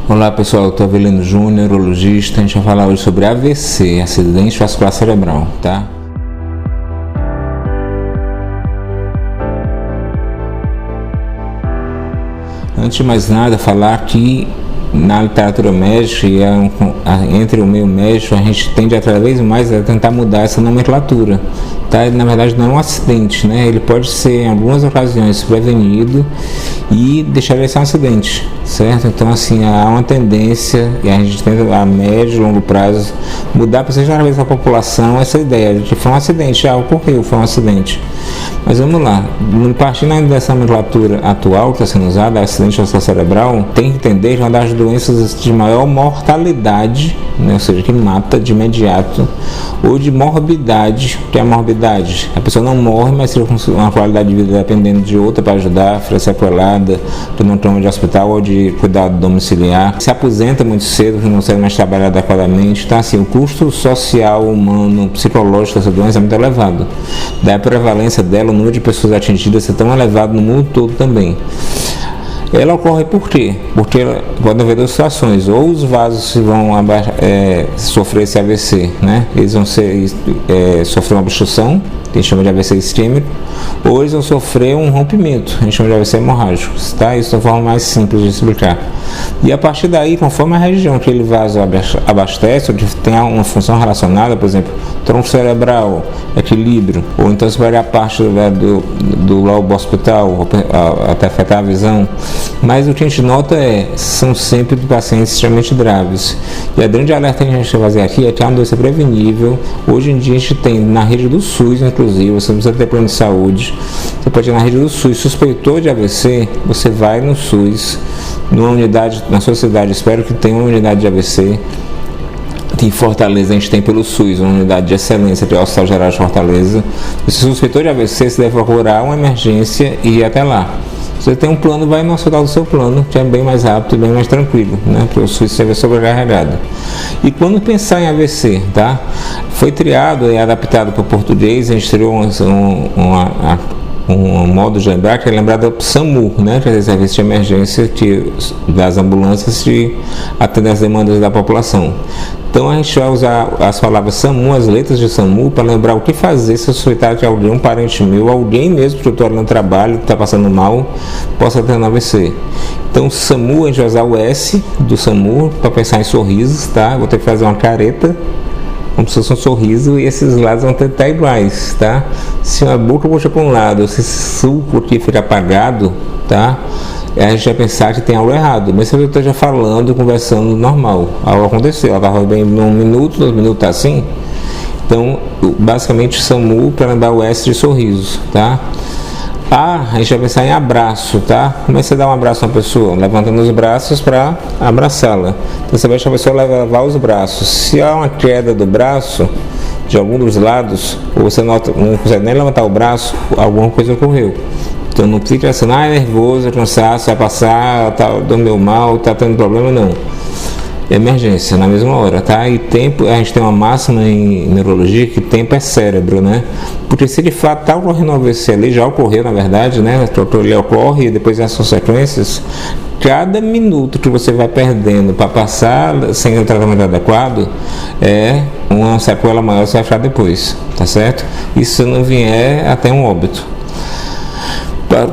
Olá pessoal, eu estou Avelino Júnior, neurologista. A gente vai falar hoje sobre AVC, acidente vascular cerebral, tá? Antes de mais nada, falar que na literatura médica e entre o meio médico, a gente tende cada vez mais a tentar mudar essa nomenclatura, tá? Na verdade não é um acidente, né? Ele pode ser em algumas ocasiões prevenido e deixar de ser um acidente, certo? Então assim, há uma tendência, e a gente tenta a médio e longo prazo mudar para cada vez a população essa ideia de que foi um acidente, já ocorreu, foi um acidente. Mas vamos lá, partindo dessa nomenclatura atual que está sendo usada, acidente vascular cerebral, tem que entender que é uma das doenças de maior mortalidade, né? Ou seja, que mata de imediato, ou de morbidade. O que é a morbidade? A pessoa não morre, mas fica com uma qualidade de vida dependendo de outra para ajudar, fica sequelada, que não toma de hospital ou de cuidado domiciliar, se aposenta muito cedo, que não consegue mais trabalhar adequadamente. Então assim, o custo social, humano, psicológico dessa doença é muito elevado. Daí a prevalência dela, o número de pessoas atingidas é tão elevado no mundo todo também. Ela ocorre por quê? Porque pode haver duas situações: ou os vasos vão sofrer esse AVC, né? Eles vão sofrer uma obstrução, que a gente chama de AVC isquêmico, ou eles vão sofrer um rompimento, a gente chama de AVC hemorrágico, tá? Isso é a forma mais simples de explicar. E a partir daí, conforme a região que aquele vaso abastece, ou tem uma função relacionada, por exemplo, tronco cerebral, equilíbrio, ou então se vai a parte do lobo occipital, até afetar a visão. Mas o que a gente nota são sempre pacientes extremamente graves. E a grande alerta que a gente vai fazer aqui é que é uma doença prevenível. Hoje em dia a gente tem na rede do SUS, inclusive, você não precisa ter plano de saúde, você pode ir na rede do SUS, suspeitou de AVC, você vai no SUS, numa unidade, na sua cidade, espero que tenha uma unidade de AVC. Em Fortaleza a gente tem pelo SUS uma unidade de excelência, que é o Hospital Geral de Fortaleza. Se suspeitou de AVC, você deve procurar uma emergência e ir até lá. Se você tem um plano, vai no hospital do seu plano, que é bem mais rápido e bem mais tranquilo, né? Porque o SUS sempre é sobrecarregado. E quando pensar em AVC, tá? Foi triado e adaptado para o português, a gente criou um modo de lembrar, que é lembrar do SAMU, né? Que é o serviço de emergência das ambulâncias que atendem às demandas da população. Então a gente vai usar as palavras SAMU, as letras de SAMU, para lembrar o que fazer se suspeitar que alguém, um parente meu, alguém mesmo que eu estou ali no trabalho, que está passando mal, possa ter um AVC. Então SAMU, a gente vai usar o S do SAMU para pensar em sorrisos, tá? Vou ter que fazer uma careta, como se fosse um sorriso, e esses lados vão ter que estar iguais, tá? Se a boca puxa para um lado, se esse sulco aqui fica apagado, tá? A gente vai pensar que tem algo errado, mas se eu esteja falando, conversando normal, algo aconteceu, ela estava bem num minuto, 2 minutos, tá assim? Então, basicamente, SAMU para lembrar o S de sorriso, tá? A gente vai pensar em abraço, tá? Como é que você dá um abraço a uma pessoa? Levantando os braços para abraçá-la. Então você vai deixar a pessoa levar os braços. Se há uma queda do braço, de algum dos lados, ou você não consegue nem levantar o braço, alguma coisa ocorreu. Então não fica assim, é nervoso, é cansaço, vai passar, tá dormindo mal, tá tendo problema, não. Emergência, na mesma hora, tá? E tempo, a gente tem uma máxima em neurologia que tempo é cérebro, né? Porque se de fato está ocorrendo um AVC ali, já ocorreu na verdade, né? Ele ocorre e depois as consequências, cada minuto que você vai perdendo para passar sem o tratamento adequado é uma sequela maior que você vai ficar depois, tá certo? E se não vier, até um óbito.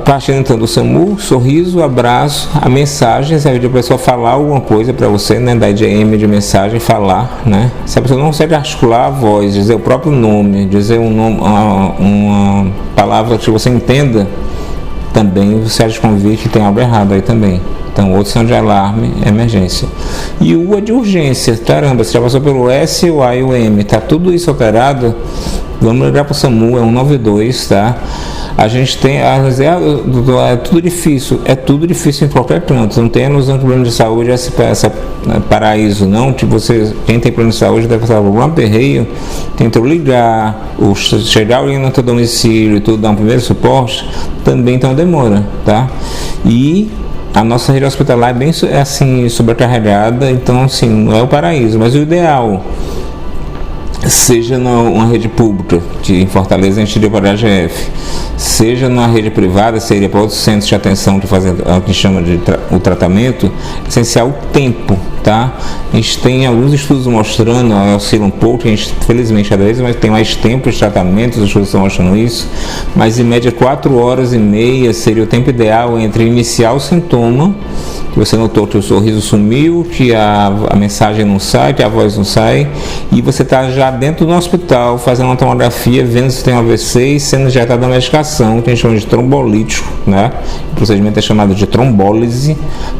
Partindo então do SAMU, sorriso, abraço, a mensagem, se a pessoa falar alguma coisa para você, né, da IDM de mensagem, falar, né, se a pessoa não consegue articular a voz, dizer o próprio nome, dizer um nome, uma palavra que você entenda, também você há de convir que tem algo errado aí também. Então, outro sinal de alarme, emergência. E o é de urgência, caramba, você já passou pelo S, o A e o M, tá tudo isso alterado, vamos ligar para o SAMU, é 192, tá? A gente tem, é tudo difícil em qualquer canto, não tem a noção que o plano de saúde é essa paraíso, não, que quem tem plano de saúde deve passar algum aperreio, tentou ligar, chegar alguém no teu domicílio e tudo, dar um primeiro suporte, também tem uma demora, tá? E a nossa rede hospitalar é bem assim, sobrecarregada, então assim, não é o paraíso, mas o ideal seja numa rede pública, que em Fortaleza a gente iria para a AGF, seja numa rede privada, seria para outros centros de atenção que fazem o que chama de o tratamento, é essencial o tempo, tá? A gente tem alguns estudos mostrando, oscila um pouco, a gente felizmente cada vez mais tem mais tempo de tratamento, os estudos estão mostrando isso, mas em média 4h30 seria o tempo ideal entre iniciar o sintoma, que você notou que o sorriso sumiu, que a mensagem não sai, que a voz não sai, e você está já dentro do hospital fazendo uma tomografia, vendo se tem um AVC e sendo injetada a medicação, que a gente chama de trombolítico, né? O procedimento é chamado de trombólise,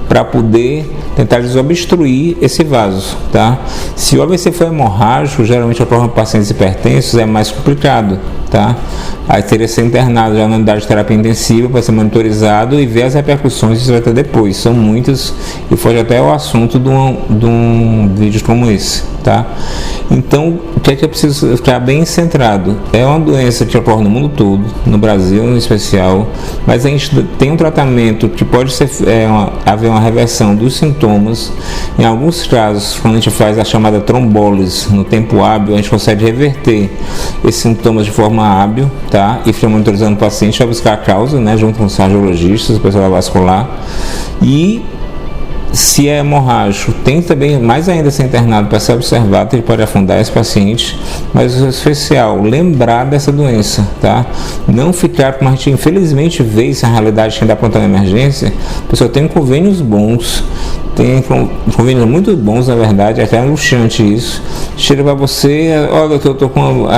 para poder tentar desobstruir esse vaso, tá? Se o AVC for hemorrágico, geralmente ocorre em pacientes hipertensos, é mais complicado, tá? Aí teria que ser internado já na unidade de terapia intensiva para ser monitorizado e ver as repercussões que isso vai ter depois. São muitas e foge até o assunto de um vídeo como esse, tá? Então, o que é preciso ficar bem centrado? É uma doença que ocorre no mundo todo, no Brasil em especial, mas a gente tem um tratamento que pode ser, haver uma reversão dos sintomas. Em alguns casos, quando a gente faz a chamada trombólise no tempo hábil, a gente consegue reverter esses sintomas de forma hábil, tá? E fica monitorizando o paciente para buscar a causa, né? Junto com os cardiologistas, o pessoal vascular. E se é hemorrágico, tem também mais ainda ser internado para ser observado, ele pode afundar esse paciente, mas o especial, lembrar dessa doença, tá? Não ficar, como a gente infelizmente vê isso na realidade, quem dá plantão de emergência, a pessoa tem convênios bons, tem convênios muito bons, na verdade, até angustiante isso, chega para você, olha, eu estou com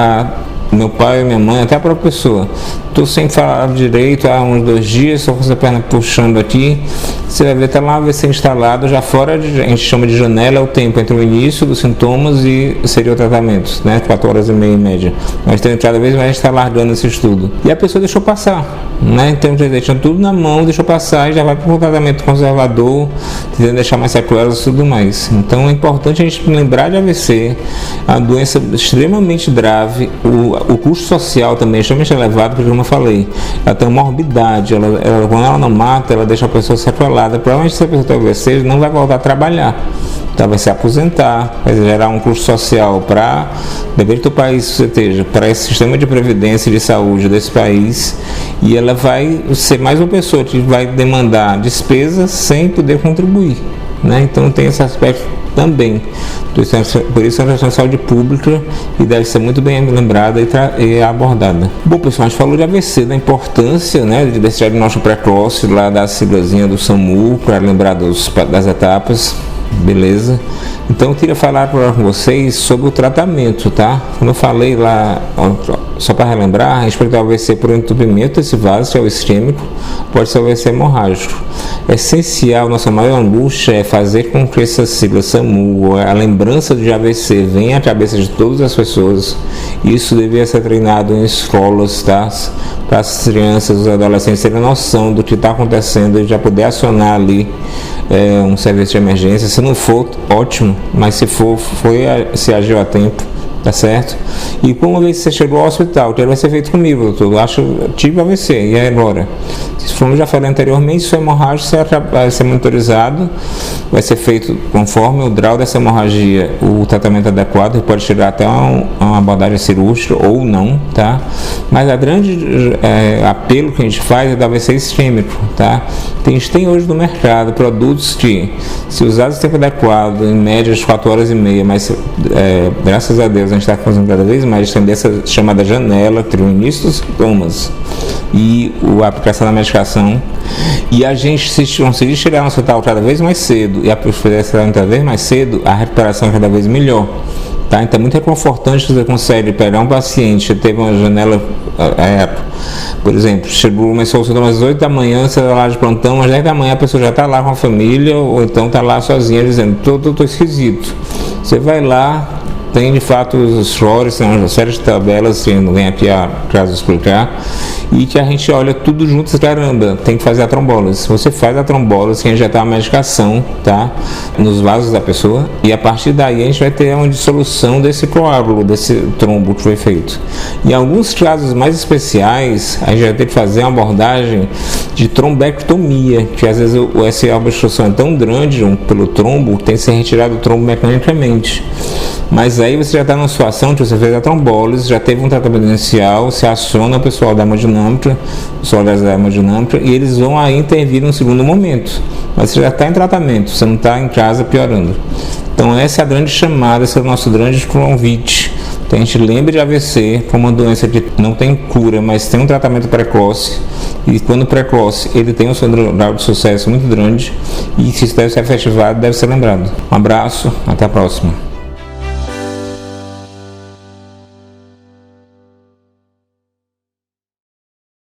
meu pai e minha mãe, até a própria pessoa, estou sem falar direito há uns 2 dias, só com essa perna puxando aqui, você vai ver, está lá, vai ser instalado já fora, a gente chama de janela, é o tempo entre o início dos sintomas e seria o tratamento, né, 4h30 em média, mas tem cada vez mais a gente está largando esse estudo, e a pessoa deixou passar, né, então deixando tudo na mão, deixou passar e já vai para um tratamento conservador, tentando deixar mais sequelas e tudo mais. Então é importante a gente lembrar de AVC, a doença extremamente grave, o custo social também é extremamente elevado, porque como eu falei, ela tem uma morbidade, quando ela não mata, ela deixa a pessoa sequelada. Provavelmente se a pessoa tem AVC, não vai voltar a trabalhar, então vai se aposentar, vai gerar um custo social para, depende do país que você esteja, para esse sistema de previdência e de saúde desse país, e ela vai ser mais uma pessoa que vai demandar despesas sem poder contribuir, né? Então tem esse aspecto também. Por isso é uma questão de saúde pública e deve ser muito bem lembrada e abordada. Bom, pessoal, a gente falou de AVC, da importância, né, desse diagnóstico precoce, lá da siglazinha do SAMU, para lembrar das etapas, beleza? Então eu queria falar com vocês sobre o tratamento, tá? Como eu falei lá, só para relembrar, a respeito do AVC por entupimento desse vaso, que é o isquêmico, pode ser o AVC hemorrágico. É essencial, nossa maior angústia é fazer com que essa sigla SAMU, a lembrança de AVC, venha à cabeça de todas as pessoas. Isso deveria ser treinado em escolas, tá? Para as crianças, os adolescentes terem noção do que está acontecendo e já poder acionar ali um serviço de emergência. Se não for, ótimo, mas se for, se agiu a tempo, tá certo? E uma vez que você chegou ao hospital, que vai ser feito comigo, doutor, eu acho, tive AVC, e aí agora? Como eu já falei anteriormente, se o hemorrágico vai ser monitorizado, vai ser feito conforme o grau dessa hemorragia, o tratamento adequado, que pode chegar até uma abordagem cirúrgica ou não, tá? Mas a grande apelo que a gente faz é do AVC isquêmico, tá? A gente tem hoje no mercado produtos que, se usados em tempo adequado, em média de 4h30, mas graças a Deus a gente está fazendo cada vez mais, tem essa chamada janela entre o início dos sintomas e a aplicação da medicação, e a gente, se conseguir chegar no hospital cada vez mais cedo e a prosperidade cada vez mais cedo, a recuperação é cada vez melhor, tá? Então é muito reconfortante que você consegue pegar um paciente que teve uma janela, por exemplo, começou o sintoma às 8 da manhã, você está lá de plantão, às 10 da manhã a pessoa já está lá com a família, ou então está lá sozinha dizendo, tô esquisito. Você vai lá, tem de fato os scores, tem uma série de tabelas que não vem aqui a caso explicar, e que a gente olha tudo junto, caramba, tem que fazer a trombólise. Se você faz a trombólise, que injetar a medicação, tá? nos vasos da pessoa, e a partir daí a gente vai ter uma dissolução desse coágulo, desse trombo que foi feito. Em alguns casos mais especiais, a gente vai ter que fazer uma abordagem de trombectomia, que às vezes essa obstrução é tão grande pelo trombo, tem que ser retirado o trombo mecanicamente. Mas aí você já está numa situação que você fez a trombólise, já teve um tratamento inicial, se aciona o pessoal da hemodinâmica, o pessoal da hemodinâmica, e eles vão aí intervir no segundo momento. Mas você já está em tratamento, você não está em casa piorando. Então essa é a grande chamada, esse é o nosso grande convite. Então a gente lembra de AVC como uma doença que não tem cura, mas tem um tratamento precoce. E quando precoce, ele tem um grau de sucesso muito grande. E se deve ser efetivado, deve ser lembrado. Um abraço, até a próxima.